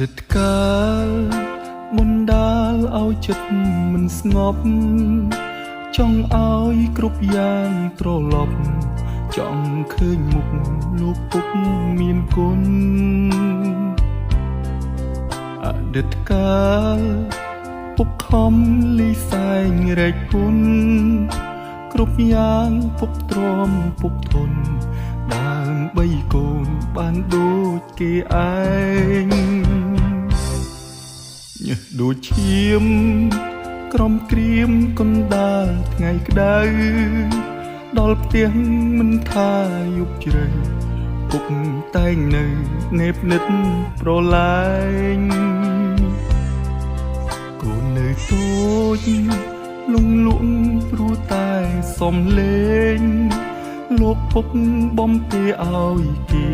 ឌិតកាលមុនដាលឲ្យចិត្តមិនស្ងប់ចង់ឲ្យគ្រប់យ៉ាងត្រឡប់ចង់ឃើញមុខលោកពុកមានគុណអតីតកាលពុកខំលីសែងរែកពុនគ្រប់យ៉ាងពុកទ្រាំពុកធន់ដើម្បីកូនបានដូចគេឯងញើសដូចឈាមក្រំក្រៀមកណ្ដាលថ្ងៃក្តៅដល់ផ្ទះមិនថាយប់ជ្រៅពុកតែងនៅនេបនិតប្រឡាញ់កូននៅតូចលងលក់ព្រោះតែសំលេងលោកពុកបំពេឲ្យគេ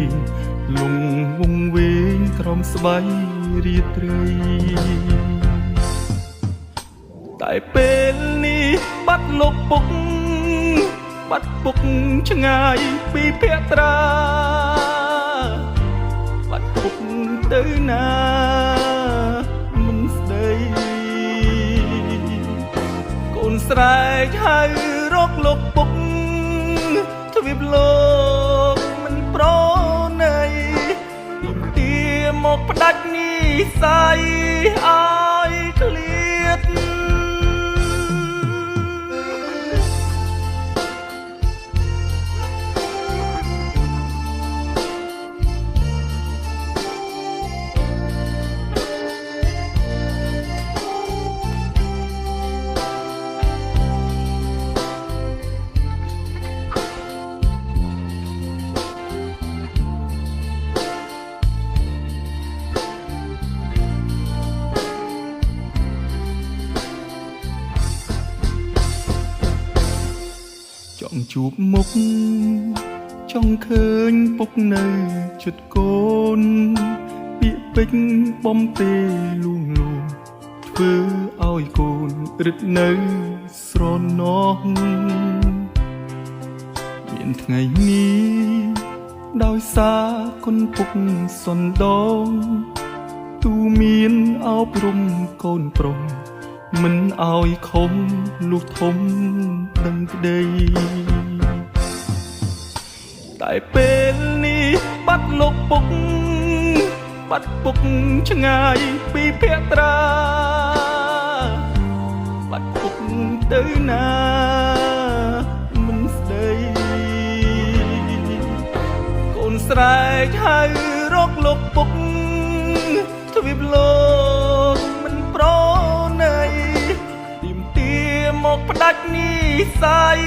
លងវងវែងក្រំស្បៃរាត្រីតែពេលនេះបាត់លោកពុកបាត់ពុកឆ្ងាយពីភក្ត្រាបាត់ពុកទៅណាមិនស្ដីកូនស្រែកហៅរកលោកពុកទ្វីបលោកមិនប្រណីទាមកផ្ដាច់និស័យឲ្យឃ្លាតចង់ជួបមុខចង់ឃើញពុកនៅជិតកូនពាក្យពេចន៍បំពេលួងលោមធ្វើឲ្យកូនរឹតនៅស្រណោះមានថ្ងៃនេះដោយសារគុណពុកសណ្ដោងទូមានអប់រំកូនប្រុសមិនឲ្យខំលុះធំដឹងក្តីតែពេលនេះបាត់លោកពុកបាត់ពុកឆ្ងាយពីភក្ត្រាបាត់ពុកទៅណាមិនស្ដីកូនស្រែកហៅរកលោកពុកទ្វីបលោកមិនប្រណីមកផ្ដាច់និស័យ